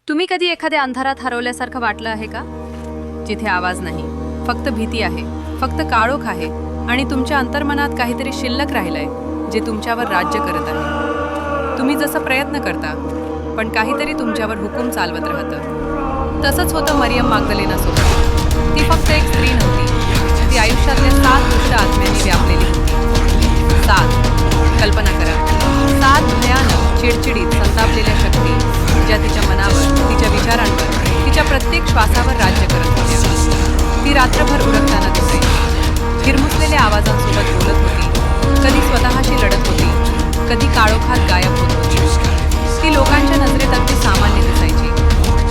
तुम्ही कधी एखाद्या अंधारात हरवल्यासारखं वाटलं आहे का? जिथे आवाज नाही, फक्त भीती आहे, फक्त काळोख आहे आणि तुमच्या अंतर्मनात काहीतरी शिल्लक राहिलंय जे तुमच्यावर राज्य करत आहे. तुम्ही जसं प्रयत्न करता पण काहीतरी तुमच्यावर हुकूम चालवत राहतं. तसंच होतं मरियम मागदलेनासोबत. ती फक्त एक स्त्री नव्हती, ती आयुष्यातल्या 7 दुष्ट आत्म्यांनी व्यापलेली होती. 7 कल्पना करा, 7 भयानक, चिडचिडीत, संतापलेल्या शक्ती ज्या तिच्या मनावर, तिच्या विचारांवर, तिच्या प्रत्येक श्वासावर राज्य करत होत्या. ती रात्रभर उडकताना दिसे, हिरमुसलेल्या आवाजांसोबत बोलत होती, कधी स्वतःशी लढत होती, कधी काळोखात गायब होत होती. ती लोकांच्या नजरेत अगदी सामान्य दिसायची,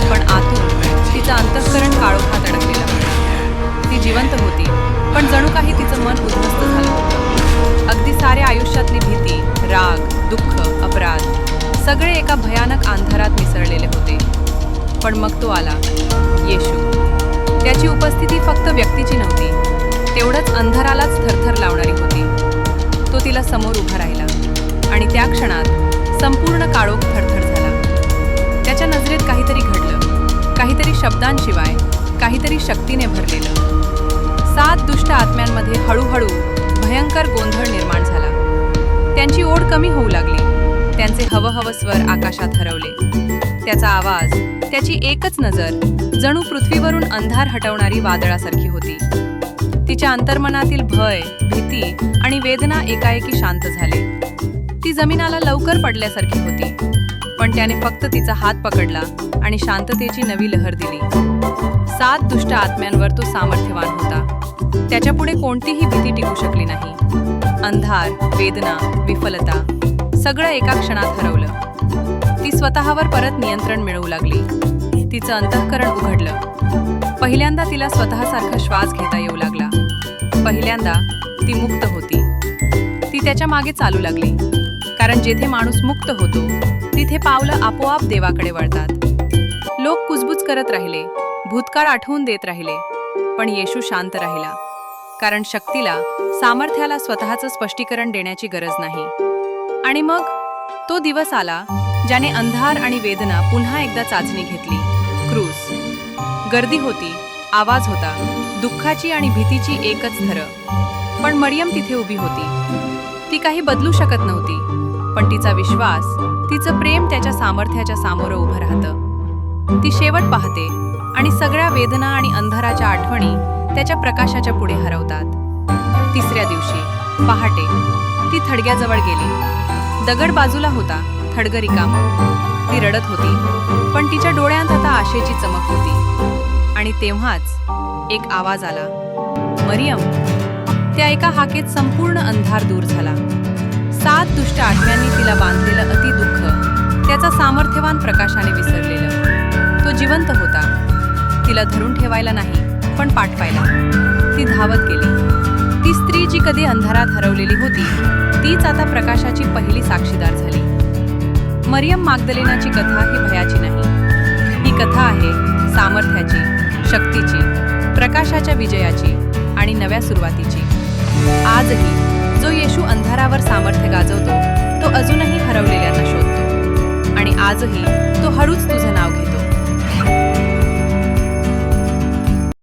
पण आतून तिचं अंतःकरण काळोखात अडकलेलं होतं. ती जिवंत होती, पण जणू काही तिचं मन उद्ध्वस्त झालं होतं. अगदी साऱ्या आयुष्यातली भीती, राग, दुःख, अपराध सगळे एका भयानक अंधारात मिसळलेले होते. पण मग तो आला, येशू. त्याची उपस्थिती फक्त व्यक्तीची नव्हती, तेवढंच अंधारालाच थरथर लावणारी होती. तो तिला समोर उभा राहिला आणि त्या क्षणात संपूर्ण काळोख थरथर झाला. त्याच्या नजरेत काहीतरी घडलं, काहीतरी शब्दांशिवाय, काहीतरी शक्तीने भरलेलं. 7 दुष्ट आत्म्यांमध्ये हळूहळू भयंकर गोंधळ निर्माण झाला. त्यांची ओढ कमी होऊ लागली, त्यांचे हवहव स्वर आकाशात हरवले. त्याचा आवाज, त्याची एकच नजर जणू पृथ्वीवरून अंधार हटवणारी वादळासारखी होती. तिच्या अंतर्मनातील भय, भीती आणि वेदना एकाएकी शांत झाले. ती जमिनाला लवकर पडल्यासारखी होती, पण त्याने फक्त तिचा हात पकडला आणि शांततेची नवी लहर दिली. 7 दुष्ट आत्म्यांवर तो सामर्थ्यवान होता. त्याच्यापुढे कोणतीही भीती टिकू शकली नाही. अंधार, वेदना, विफलता सगळं एका क्षणात हरवलं. ती स्वतःवर परत नियंत्रण मिळवू लागली. तिचं अंतःकरण उघडलं. पहिल्यांदा तिला स्वतःसारखा श्वास घेता येऊ लागला. पहिल्यांदा ती मुक्त होती. ती त्याच्या मागे चालू लागली, कारण जेथे माणूस मुक्त होतो तिथे पावलं आपोआप देवाकडे वळतात. लोक कुजबुज करत राहिले, भूतकाळ आठवून देत राहिले, पण येशू शांत राहिला. कारण शक्तीला, सामर्थ्याला स्वतःचं स्पष्टीकरण देण्याची गरज नाही. आणि मग तो दिवस आला ज्याने अंधार आणि वेदना पुन्हा एकदा चाचणी घेतली. क्रूस. गर्दी होती, आवाज होता, दुःखाची आणि भीतीची एकच थरं. पण मरियम तिथे उभी होती. ती काही बदलू शकत नव्हती, पण तिचा विश्वास, तिचं प्रेम त्याच्या सामर्थ्याच्या सामोरं उभं राहतं. ती शेवट पाहते आणि सगळ्या वेदना आणि अंधाराच्या आठवणी त्याच्या प्रकाशाच्या पुढे हरवतात. तिसऱ्या दिवशी पहाटे ती थडग्याजवळ गेली. दगड बाजूला होता, थडगं रिकामं. ती रडत होती, पण तिच्या डोळ्यांत आता आशेची चमक होती. आणि तेव्हाच एक आवाज आला, मरियम. त्या एका हाकेत संपूर्ण अंधार दूर झाला. 7 दुष्ट आत्म्यांनी तिला बांधलेलं अतिदुःख त्याचा सामर्थ्यवान प्रकाशाने विसरलेलं. तो जिवंत होता. तिला धरून ठेवायला नाही, पण पाठवायला. ती धावत गेली. ती स्त्री जी कधी अंधारात हरवलेली होती, तीच आता प्रकाशाची पहिली साक्षीदार झाली. मरियम मागदलेनाची कथा ही भयाची नाही. ही कथा आहे सामर्थ्याची, शक्तीची, प्रकाशाच्या विजयाची आणि नव्या सुरुवातीची. आजही जो येशू अंधारावर सामर्थ्य गाजवतो, तो अजूनही हरवलेल्यांना शोधतो. आणि आजही तो हळूच तुझं नाव घेतो.